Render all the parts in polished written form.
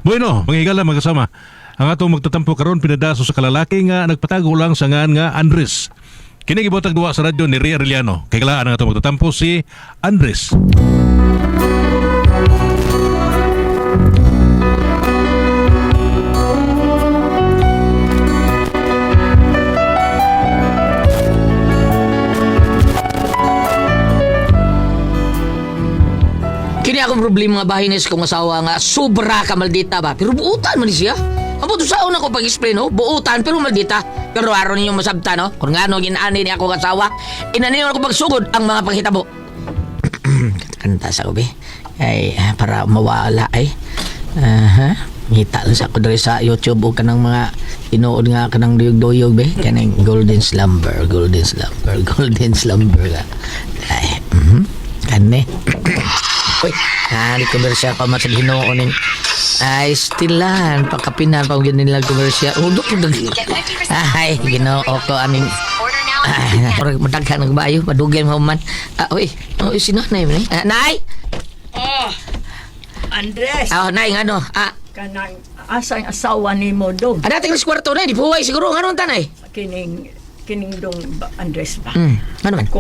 Bueno, mga higala mga kasama. Ang atong magtatampo karon pinadaso sa kalalaki nga nagpatago lang sa ngan nga Andres. Kini gibotag duwa sa radyo ni Ria Arellano. Kay kalaan ang atong magtatampo si Andres. Kini akong problema nga bahin sa kong asawa nga sobra ka maldita ba. Pero buutan man ni siya. Amo to saon ako pag-explain no. Buutan pero maldita. Pero aron ninyo masabta no. Kung ngano ginani ni ako asawa, inanin ako pagsugod ang mga panghitabo. Kanta sa ubi. Ay para mawala ay. Ngita lang sa ako diri sa YouTube o kanang mga tinuod nga kanang duyog-duyog be. Kanang golden slumber ka. Ay, kane. Uy, di komersya pa mas ginoonin. Ay, stilan, pagkapinan pa gini nila komersya. Udok yung ay, ginoo ko aming madaghan ng bayo, madugay mo man. Uy, sino na yun eh? Nay? Oh, Andres, Nay, ano? kanang asang asawa ni mo dong. Dating sa kwarto na, di puway siguro. Ano ang tanay? Kining dong ba, Andres ba? Ano man?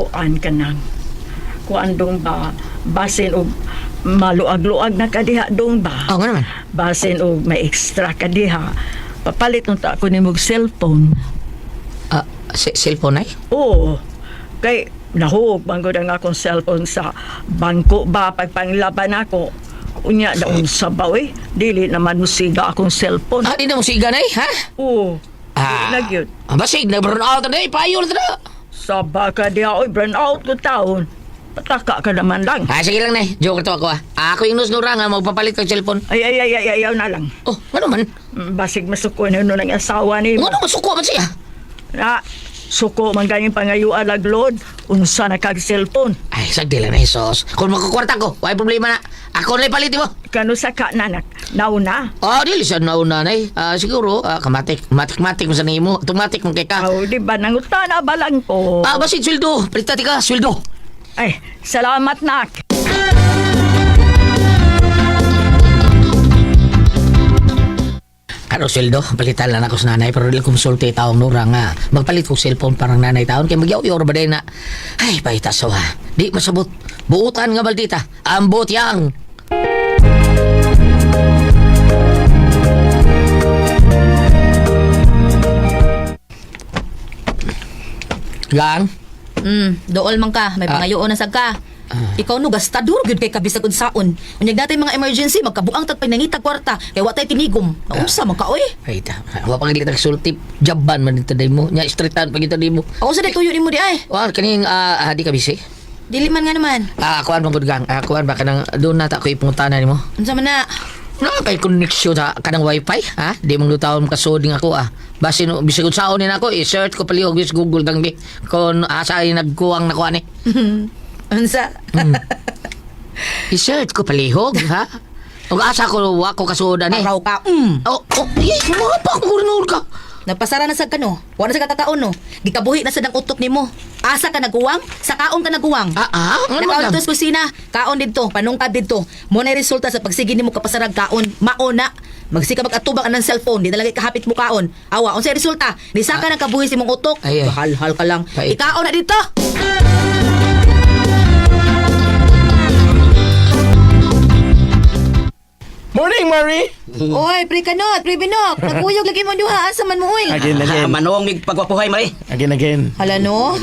Kuan dong ba, basin o maluag-luag na kadiha dong ba? Ano man? Basin o may extra kadiha. Papalit nung ta ako ni mong cellphone. Cellphone ay? Oo. Kay nahug manggod ang akong cellphone sa bangko ba pagpanglaban ako. Unya daon sa bawi. Dili naman musiga akong cellphone. Di na mo siga na ha? Oo. Nagyod. Basig, nag-burn out na payo na na. Sa baka diha oy burn out ko taon. Pataka ka naman lang. Sige lang na. Joke to ako Ako yung nusnura nga magpapalit ng cellphone. Ay, ayaw na lang. Oh, ano man? Basig masuko na nun ang asawa ni mo. Ano masuko man siya? Na, suko man ganyan pangayuan aglod. Unsa na kag cellphone. Ay, sagdi lang na sos. Kung magkukwarta ko, wala problema na. Ako na ipalit mo. Kano sa ka nanak? Nauna. Dili siya nauna na siguro, kamatik mo sa nimo. Automatic mo kay ka. Di ba nangutana ba lang ko? Basit sweldo. Palitati ka, sweldo. Ay, salamat nak. Ano sweldo? Palitan lang ako sa nanay pero dili ko musulti taong nura nga. Magpalit ko cellphone parang nanay taon kay magyaw-yaw ba din na. Ay, paita so ha. Di masabot. Buutan nga baldita. Ambot yang. Gang? Dool man ka, may pangayoon na sag ka. Ikaw no gastador gyud kay kabisag unsaon. Unyag datay mga emergency magkabuang tag pinangita kwarta kay watay tinigom. Naunsa man ka oy? Ay, wa pa gilitag sultip. Jaban man dito mo. Nya streetan pa kita mo. Ako sa tuyo nimo di ay. Kaning di ka busy. Dili man nga naman. Kuan mong gang. Kuan ba kanang doon na ta ko ipungutana nimo. Unsa man na? Kay connection sa kanang wifi, Di mong lutawon kasoding ako, Basin bisig unsaon ni nako, i-search ko palihog sa Google dang gi. Kon asa ay nagkuwang na kuan Unsa? I-search ko palihog, ha? Ug asa ko wa ko kasoda ni. Araw ka. Mga pa ko rinul ka. Nagpasara na sa kano. Wa na sa kakakaon no. Gikabuhi na sa dang utok nimo. Asa ka naguwang? Sa kaon ka naguwang. Ano Nakaon dito sa kusina. Kaon dito, panungkad dito. Mo na resulta sa pagsigi nimo kapasarag kaon. Maona. Magsika mag-atubang anang cellphone, di na lagi kahapit mo kaon. Awa, unsay resulta? Nisa ka ng kabuhi si mong utok. Ay. Hal-hal ka lang. Ay. Ikaon na dito. Morning, Marie! Oy, pre kanot, pre binok. Naguyog lagi mo duha. Asa man mo oy? Again. Manong pagwapuhay mari. Again. Hala no?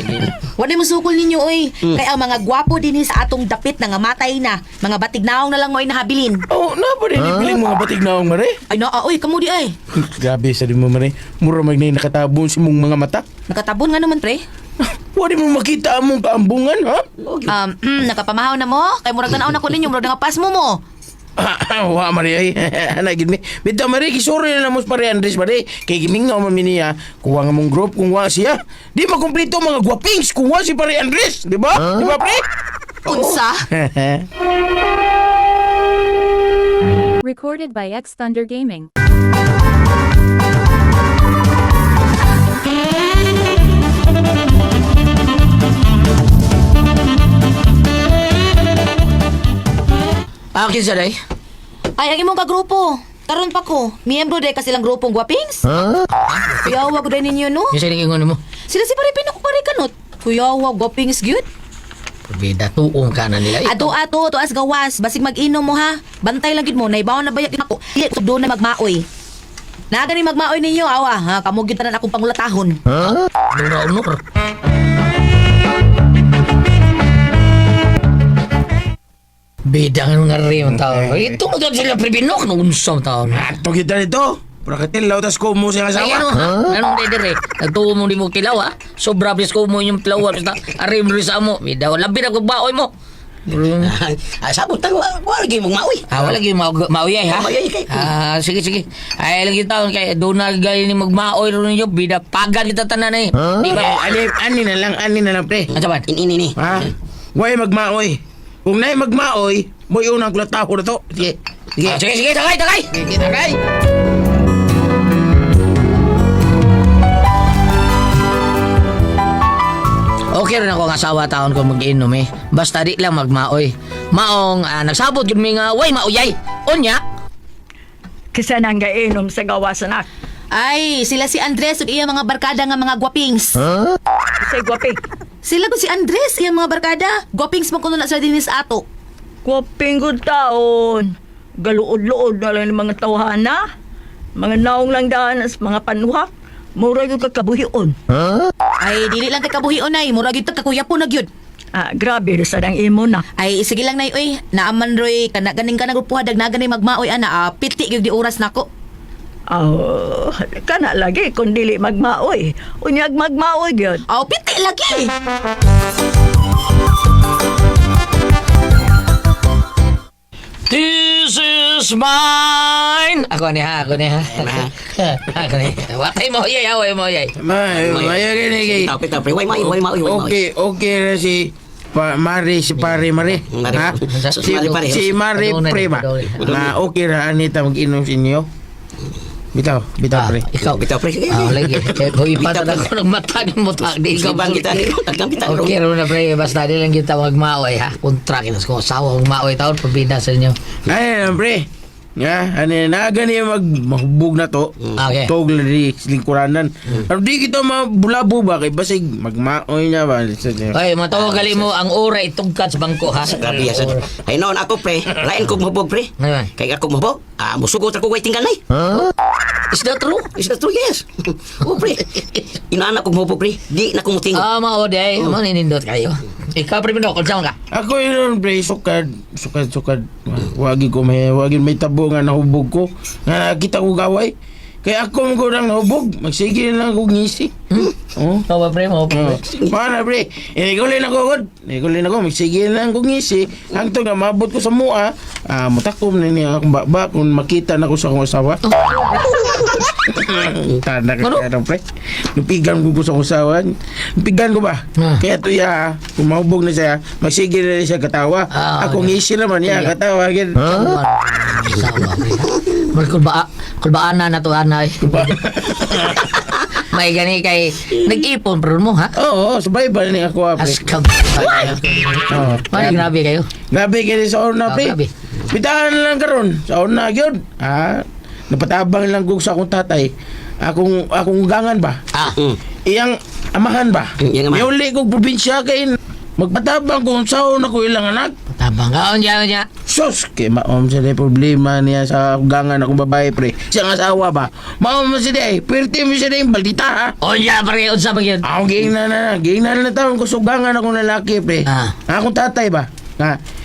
Wala mo sukol ninyo oy. Kay ang mga gwapo dinhi sa atong dapit na nga matay na. Mga batignaong na lang mo ay nahabilin. Oh, na ba rin ipiling mga batig na akong, Marie? Ay naa oy, kamo di ay. Grabe sa di mo, Marie. Mura magnay nakatabon si mong mga mata. Nakatabon nga naman pre. Wala mo makita among kaambungan, ha? Nakapamahaw na mo. Kay murag tanaw na ko ninyo, murag nga pas mo mo. Wa, Marie, ay. Nagin mi. Bita, Marie, kisuri na namos pare Andres, Marie. Kay gimingaw man niya. Kuha nga mong group kung wa siya. Di makumplito mga gwapings kung wa si pare Andres. Di ba? Di ba, pre? Unsa? Recorded by X Thunder Gaming. Kinsa day? Ay, ang imong kagrupo. Karon pa ko, miyembro day ka silang grupong gwapings? Kuyawa ko day ninyo, no? Yung sa ingon mo. Sila si pare ko pare kanot. Kuyawa, gwapings gyud. Bida, tuong ka na nila. Ato, tuas gawas. Basig mag-inom mo ha. Bantay lang gid mo, naibaw na bayak ako. Dili ko doon na magmaoy. Nagani magmaoy ninyo, awa ha. Kamo gyud tanan akong pangulatahon. Unor. Bida nga rin yung tao. Ito mo doon sila pribinok nung unsang tao. Ato kita nito. Prakatilaw tas ko mo siya Ay, asawa. anong dede nagtuo mo di mo kilaw ha? Sobra bis ko mo yung kilaw. Basta arim rin sa mo. Bida, labi na kagbaoy mo. Sabot tayo, wala lagi mong maui. Wala lagi mauyay ha? Mauyay kay. Sige. Ay, lagi taon kay doon na gali ni magmaoy rin ninyo. Bida, pagan kita tanan eh. Di ba? Ani na lang, pre. Ano saban? Ini. Ha? Way magmaoy. Kung na'y magmaoy, mo yung unang klataho na to. Sige. Sige, tagay! Tagay. Okay rin ako ang asawa taon ko mag-inom eh. Basta di lang magmaoy. Maong nagsabot yun may nga, way mauyay. Onya? Kisa nang gainom sa gawasan ak. Ay, sila si Andres ug iya mga barkada nga mga gwapings. Sa gwaping. Sila ko si Andres, iya mga barkada. Gwapings man kuno na sa dinis ato. Gwaping gud taon. Galuod-luod na lang ng mga tawhana. Mga naong lang daan sa mga panuhak. Mura yung kakabuhion. Ay, dili lang kay kabuhion ay, mura gyud kakuya po na gyud. Grabe rin sa nang imo na. Ay, sige lang nay oy, naaman roy kana ganing ka nagpuha dagnagan magmaoy ana, piti gyud di oras nako. Kana lagi kung dili magmaoy. Unyag magmaoy gyud. Aw, piti lagi. This is mine! Ako ni ha. Ako ni. Watay mo uyay, away mo uyay. Maya gini kay. Tapit pre, way maui. Okay na si Pare Mare. Mare. Ha? Si Mare Pare. Si Mare Pre ba? Na okay ra anita mag-inom sa inyo. Bitaw pre. Ikaw. Bitaw pre, sige. Lagi. Kung ipatan Bitaw, ako ng mata ng mutak. Di ikaw Ibang kita ni tagang kita. Okay rin na pre, basta di lang kita magmaoy ha. Kontra kinas ko, asawa magmaoy taon, pabida sa inyo. Ay, pre. Nga, na gani mahubog na to. Okay. Tog di lingkuranan. Pero di kita mabulabo ba kay basig magmaoy niya ba? Ay, matawag gali mo ang ora itugkat sa bangko ha. Grabe yan. Ay noon ako pre, lain ko mahubog pre. Ngayon. Kaya ako mahubog, musugot ako way tinggal nay. Is that true? Is that true? Yes. Oh pre. Inaanak ko mahubog pre, di na ko mutingo. Mao day, maninindot kayo. Ikaw pre Pino, kung saan ka? Ako yun, pre, sukad. Wagi may tabo nga nahubog ko. Nga nakita ko gaway. Kaya ako mo lang nahubog. Magsige na lang ako ngisi. Oh. Mao ba pre, mao pre. Mana, pre? Inigulin ako, God. Inigulin ako. Magsige na lang ako ngisi. Hangtong nga mabot ko sa mua. Matakom na niya akong baba kung makita na ko sa akong asawa. Tanda ka kaya pre. Nupigan ko sa akong asawa. Nupigan ko ba? Kaya to ya, kung mahubog na siya, magsige na siya katawa. Ako ngisi naman niya, katawa. Sawa pre. Kulbaan na to anay. May gani kay nag-ipon pero mo ha? Oo, sabay ba ni ako, pre? Askab. Oo. Ay, grabe kayo. Gabi kayo sa una, pre. Grabe. Bitahan lang karon sa una gyud. Napatabang lang kog sa akong tatay. Akong gangan ba? Iyang amahan ba? Iyang amahan. Yuli kog probinsya kay magpatabang kung saan ako ilang anak. Tabang ka niya. Sus, kay maom sa problema niya sa gangan akong babae, pre. Siyang asawa ba? Maom mo siya di, pwerte mo siya di, baldita ha. Onya pre, unsa ba yun? Ako gingnan na taon ko sugangan akong lalaki, pre. Akong tatay ba?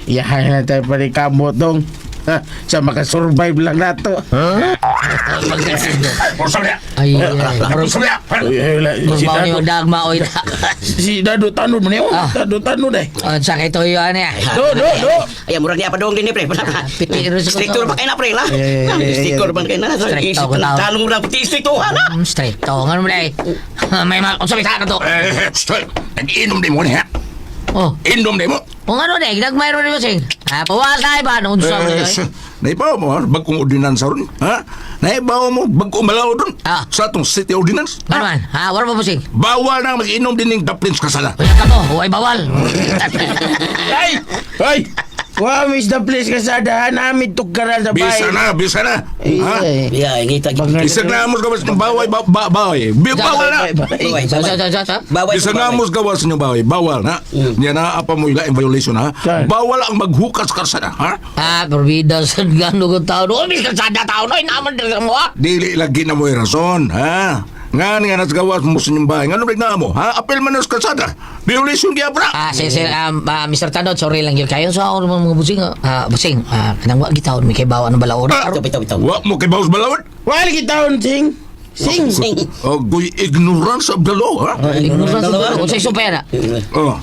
Iyahan na tayo pa rin kamot dong. Sa makasurvive lang nato. Ay, Kurbaw niyo dagma oy. Si Dado Tanod mo niyo. Dado Tanod eh. Unsa kay to yun eh. Do. Ay murag niya pa dong din ni pre. Piti rin sa Strictor ba kayo na pre la? Strictor ba kayo na? Stricto ko tao. Talong lang pati stricto ha na. Straight to. Ngano mo dai? May mal unsa bita ka to? Stoy, nag-inom din mo niya. Oh, Inom din mo. kung ano dai, nagmayro ni Sing. Pawasay ba nung unsa mo dai? Naibaw mo, bagkong ordinansa ron. Ha? Naibaw mo, bagkong malaw ron. Sa atong city ordinance. Ano man? Wala pa mo Sing? Bawal na mag-inom din ng Dublin sa kasala. Uya ka mo, huwag bawal. Ay! Wa miss the place kasada namin tukaran sa bahay. Bisa na. Ha? Ya, ngita. Isag na amos gawas ng baway, baway. Bawal na. Baway. Isag na amos gawas ng baway, bawal na. Yan na, apa mo ila in violation ha. Bawal ang maghukas karsada, ha? Perbida sa gano'n kong tao. No, mis kasada tao. No, inaman din mo, ha? Dili lagi na mo yung rason, ha? Nga nas gawas mo sa inyong bahay. Nga nung na mo, ha? Apel man sa kalsada. Violation kaya pra. Sir, Mr. Tanod, sorry lang yun kayo. Sa ako mga busing, busing, kanang wag gitawon, may kay bawa ng balaod. Bitaw. Wa mo kay Baus Balawad? Wala kita sing. Sing. Goy ignorance of the law, ha? Ignorance of the law. Kung sa'yo supera. Oh.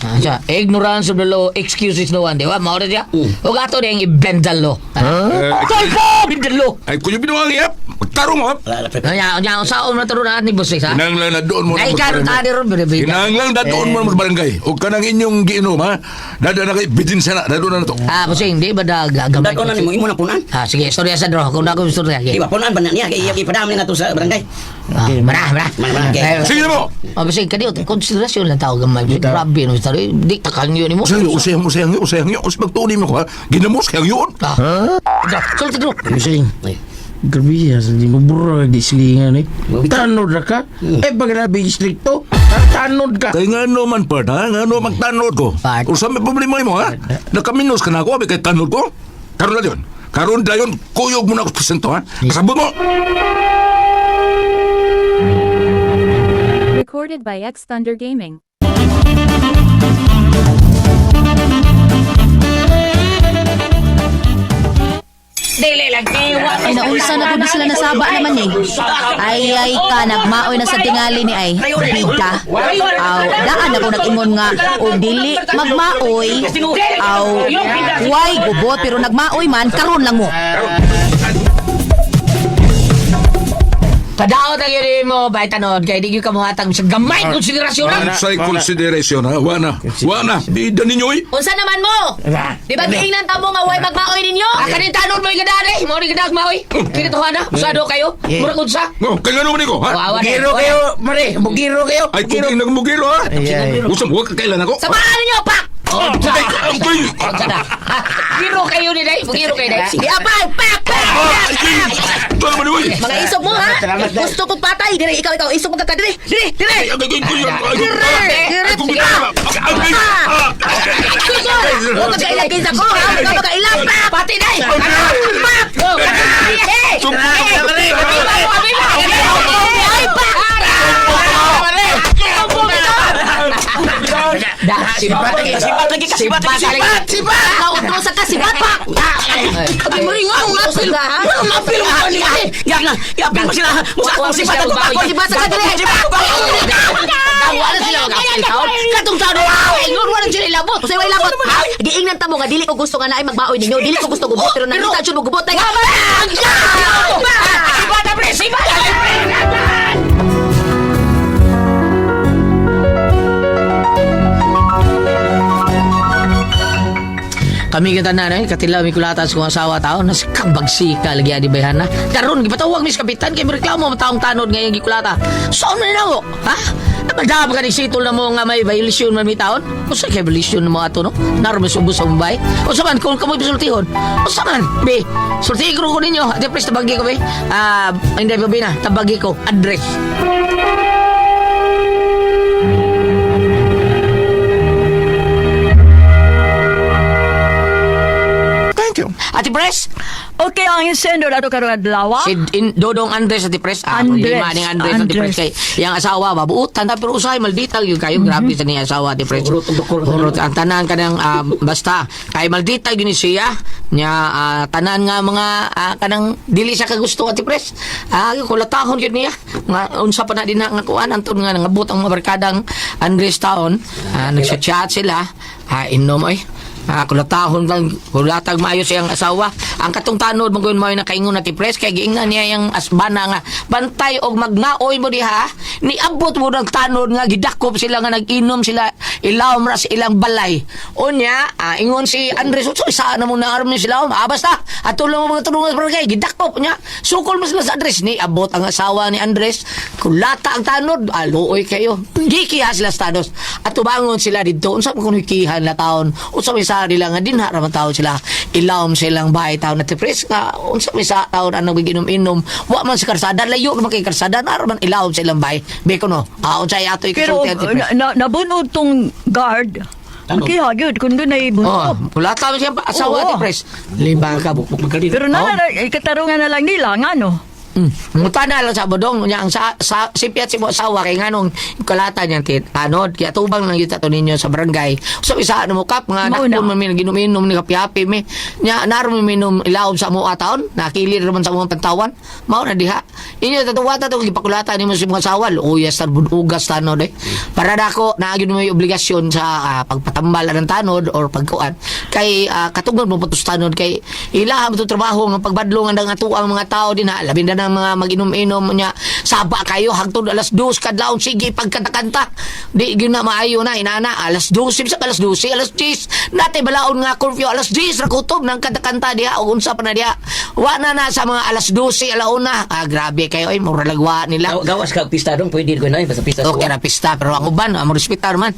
Ignorance of the law, excuses no one. Di ba? Maura siya. Huwag ato na yung i-bend the law. Tol po! Bend the law! Ay, kuya binuwang iyap. Magtarong mo, ha? Kanya, saan na taro na ni Busing, ha? Kinanglang na doon mo na Ay, karo ka rin, binibigay. Kinanglang na doon mo na sa barangay. O kanang inyong giinom, ha? Dada na kay bitin sana. Dado na to. Busing, di ba gagamay? Dako na nimo imo na punan. Sige, storya sa draw. Kung ako storya. Di ba punan ba na niya kay ipadami na to sa barangay. Mara. Sige na mo. Busing, kanyo, konsiderasyon lang tao gamay. Grabe, no? Di takal niyo ni mo. Usayang yun. Us magtuloy mo ko, ha? Ginamos kayang yun. Sulti draw. Sing. Grabe ya, di mo bro di silingan eh. Tanod na ka? Pag nabi stricto, tanod ka. Kaya nga naman, Part, ha? Nga naman magtanod ko. Part. O saan may problema mo, ha? Nakaminos ka na ako, kay tanod ko. Karoon na yun. Karoon na yun, kuyog mo na ako presento, ha? Kasabot mo. Recorded by X Thunder Gaming. Dili lang kiwa. Ay, naunsa na po sila nasaba naman eh. Ay ka, nagmaoy na sa tingali ni ay. Bigka. Aw, daan ako nag-ingon nga, o dili magmaoy. Aw, why gubot, pero nagmaoy man, karon lang mo. Padaot ang yun mo, bay tanod, kaya di ka muhatag sa gamay konsiderasyon lang. Ansay consideration, ha? Wana. Bida ninyo, eh. Unsa naman mo? Di ba giingnan ta mo nga why magmaoy ninyo? Kanin tanod mo yung gadari, mo rin gadag maoy. Kinituhan na, usado kayo, murag unsa. Oh, kaya nga naman ko, ha? Wawa na. Bugiro kayo, mare, bugiro kayo. Ay, kung nagmugiro, ha? Usang huwag kakailan ako. Samahan ninyo, pak! Giro kayo ni Day, giro kayo Day. Di apay, pak! Ito naman, eh. Mga isog mo, ha? Gusto kong patay. Dire, ikaw, isog magkaka. Dire! Huwag magkailagay sa ko, ha? Huwag magkailang, pak! Pati Day. Sipat lagi. Kautro sa kasibat, pak! Abi mo rin nga, Usog ka, ha? Mapil mo ni. Yapil mo sila. Musa ako si Patag ako. Sibat sa kadire! Wala sila mag-apil taon. Katong taon na wala sila ilabot. Usay way labot. Giingnan ta mo nga dili ko gusto nga naay magbaoy ninyo. Dili ko gusto gubot pero nakita jud mo gubot tay. Sibat na pre, sibat. Kami kita na katila mi kulatas kong asawa tao nas kabagsika lagi adi bayhana. Karon gipatawag mis kapitan kay reklamo taong tanod nga yung gikulata. Saan man na ko? Ha? Napadam ka ni sitol na mo nga may violation man mi taon? Usa kay violation mo ato no? Narme subos sa Mumbai. Usa man kung kamoy bisultihon. Usa man be. Sulti ko ninyo. Ate please tabagi ko be. Hindi ba na tabagi ko address. Ate Pres, Okay, ang insendo na ito karong adlaw. si Dodong Andres Ate Pres. Andres. Lima ning Andres Ate Pres kay yang asawa babuutan ta pero usahay malditaw yung kayo grabe sa niya asawa Ate Pres. Urot ang tanan kanang basta kay malditaw yun siya nya tanan nga mga kanang dili siya kagusto Ate Pres. Kulatahon yun niya. Nga unsa pa na din nga kuan anton nga nangabot ang mga barkadang Andres taon. Nagsa-chat sila. Inom ay. Kulatahon lang, kulatag maayo siyang asawa. Ang katong tanod mo mo na kaingon na tipres kay giingnan niya yung asbana nga bantay og magnaoy mo diha. Niabot mo ng tanod nga gidakop sila nga nag-inom sila ilawom ra sa ilang balay. Unya, ingon si Andres, so isa na mo na aram ni sila. Basta, at tulong mo mga tulungan sa barangay, gidakop niya. Sukol mo sila sa Andres. Ni abot ang asawa ni Andres, kulata ang tanod, aluoy kayo. Gikiha sila sa tanos. At tubangon sila dito, unsa mo kung hikihan na taon, unsa may sa nila nga dinha ra man taon sila. Ilawom silang bahay taon na tipres, nga unsa may sa taon anang giginom-inom. Wa man sa karsada, layo naman kay karsada, naraman ilawom silang bahay. Beko no, unsay ato Pero ikasulti tipres. nabunod tong guard. Makihagyod kung doon ay Oh, bunod. wala tama siya asawa Oo. ni Pres. Lima ka bukbuk magkali. Pero katarungan na lang nila, nga no? Muta na lang sa bodong nya ang sa sipiat si mo asawa kay nganong kalata niya tit anod kaya tubang lang kita to ninyo sa barangay. So isa ano mo kap nga Mauna. nakon man min ginuminom ni kapiapi mi nya naron mi minom ilawom sa mo ataon nakilir naman sa mga pantawan mao na diha. Inyo tatuwata to gipakulata nimo si mga asawa uyas tan budugas tanod para dako naagin mo may obligasyon sa pagpatambal ng tanod or pagkuan kay katungod mo putus tanod kay ilaha mo to trabaho nga pagbadlongan ang ato ang mga tao din ha labing ng mga mag-inom-inom niya saba kayo hangtod alas 2 kadlawon sige pagkanta-kanta di gyud na maayo na inana alas 12 sa alas 12 alas 10 natay balaon nga curfew alas 10 ra kutob ng kanta-kanta diha o unsa pa na diha wa na sa mga alas 12 alauna grabe kayo ay mura lagwa nila Gawas ka pista dong, pwede ko na basta pista. okay na pista pero ang uban mo respetar man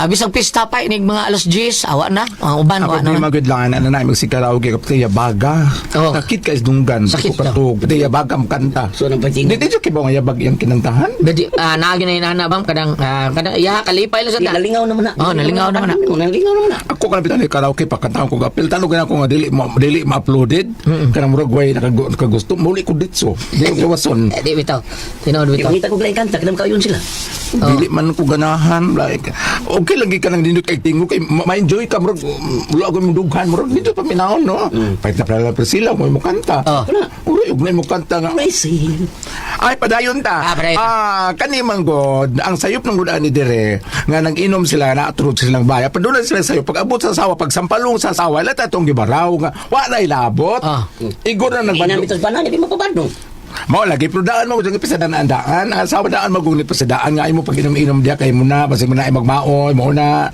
bisag pista pa inig mga alas 10 awa na ang uban wa Ako di na magudlangan na magsikaraoke kapatid baga. Oo. Sakit ka isdunggan. Sakit Sakit daw. ka to. Baga kanta. So nang pagtingin. Dito siya kibong yabag yung kinantahan. Bedi naagi na inana bang kadang ya kalipay lang sa ta Nalingaw naman na. Oh, nalingaw naman na. Nalingaw naman na. Ako ka napitan ni karaoke pakantahon ko gapil tanong ko nga dili ma-uploaded kanang murag way nakagusto muli ko ditso di ko gawason di bitaw tinawad bitaw Kita ko lain kanta, kadang kayon sila. dili man ko ganahan like okay lagi ka nang dindot kay tingo kay ma-enjoy ka murag wala ko mudughan murag dito pa minahon no pait na pala sila mo kanta uri ug mo kanta nga Amazing. ay padayon ta padayon. kani man god ang sayop ng gudaan ni dire nga nag-inom sila na atrod silang baya padulan sila sayop pag abot sa asawa pag sampalong sa asawa lata tong gibaraw nga wala ilabot igor na nagbadong Inamitos pa na, di mapabadong. mao lagi pero daan mo jud pisadaan daan asawa daan magunit pisadaan nga imo pag inom-inom dia kay mo na basi mo na ay magmaoy mo na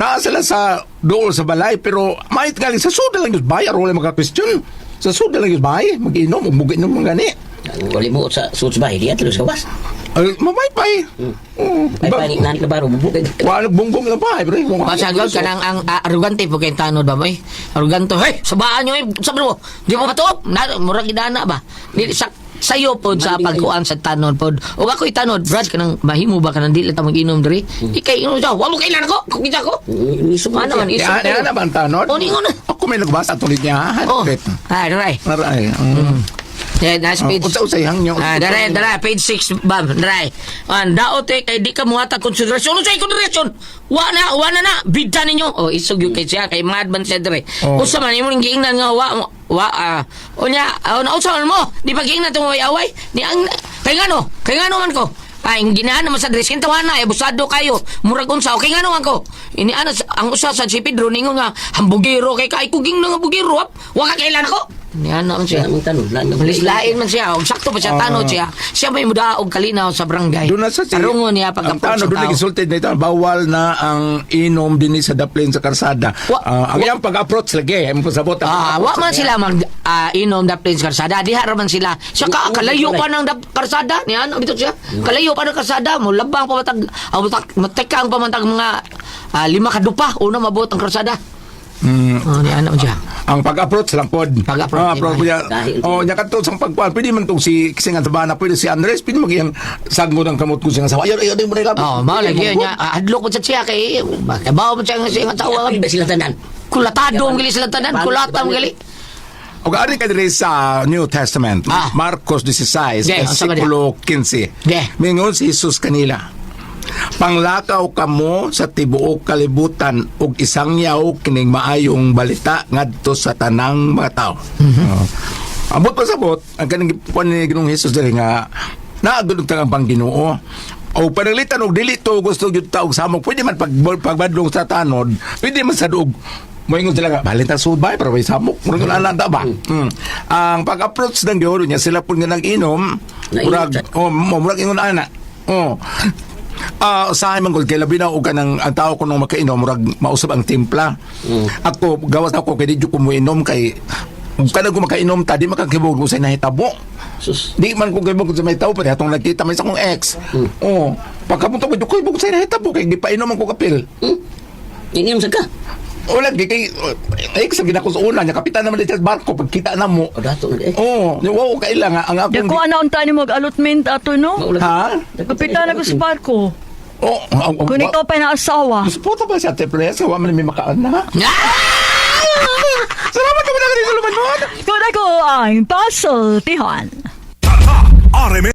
naa sila sa dool sa balay pero mait galing sa suda lang yun bay aron mga question sa suda lang yun bay mag-inom ug muginom mo gani Wali mo sa suits bahay, di atlo sa was. ay mamay bay Ay panik nani ka baro bubukay. wala bongbong na bay bro pasagod kanang ang arugante po kay tanod ba boy aruganto hey sabaan nyo sabi mo di mo matop na murag idana ba di sayo pod sa pagkuan sa tanod pod o ako itanod brad kanang mahimo ba kanang dili ta mag-inom diri ikay inom siya walo kailan ko kung kita ko Iso mo ano man iso ya na ba tanod o ningon ako may nagbasa tulit niya oh bet ay daray maray nice page usay hangyo daray page 6 bam daray daot kay di ka muhatag konsiderasyon sa konsiderasyon wa na bidda ninyo oh isog yung kay siya kay mga advance dire usa man imo giingnan nga unya nausahan mo di pag-ingnan tong away ni ang kay ngano man ko ay ginaan naman sa dress kintawana ay busado kayo murag unsa okay ngano man ko ini ana ang usa sa si Pedro ningon nga hambugero kay kuging nga bugero wa ka kailan ako ni ana man siya ang tanong, lain man siya og sakto pa siya tanod siya may muda og kalinaw sa barangay doon na sa tarungon niya ang pag-approach tanong doon nag-insulted na ito bawal na ang inom din sa daplin sa karsada ang iyang pag-approach lagi ay mo pasabot wa man sila mag inom da plains karsada diha ra man sila siya kalayo pa ng karsada ni ano bitaw siya kalayo pa ng karsada mo labang pa matekang pa man tag mga 5 kadupa una mabot ang karsada ni ano siya ang pag-approach lang pod Pag-approach, nya kadto sang pagkuan pwede man tong si kisingan tabana pwede si Andres pwede magiyang sagmo ng kamot ko siya sa ayo mo nila mao lagi niya adlok ko siya kay bawo mo siya nga tawa Ba sila tanan? kulatado ang gali sila tanan kulata ang gali o gaari ka diri sa New Testament Marcos 16 Okay, versikulo 15 mingon si Jesus kanila panglakaw kamo sa tibuok kalibutan ug isang yaw kining maayong balita ngadto sa tanang mga tao. Abot pa sabot ang kaning puan ni Ginoong Hesus diri nga naagud ang pang Ginoo. O panalitan og dili to gusto gyud ta og samok pwede man pagbadlong sa tanod pwede man sa duog moingon sila nga balita subay para may samok murag ana ta ba ang pag-approach ng Ginoo niya sila pud nga nag-inom murag ingon ana Usahay man gud kay labi na og kanang ang tao ko nung makainom murag mausab ang timpla. Ako gawas ako kay di ko muinom kay kada ko makainom ta di makakibog usay nahitabo. Sus. Di man ko kibog sa may tao pare atong nakita man sa kong ex. Oh, pagkapunta ko ko ibog sa nahitabo kay di pa inom ko kapil. Ininom sa ka. Wala di kay ex sa ginako sa una nya kapitan naman di sa barko pagkita na mo. O dato na eh. Oh, wow kailang ang akong Dako ana unta ni mo allotment ato no. ha? Kapitan ako sa barko. Oh, Kung ikaw pa na asawa. Puta ba siya Teples? Wa man mi makaan na. Salamat ka na kanila lumanon. Kung ako ang pasultihan. RMN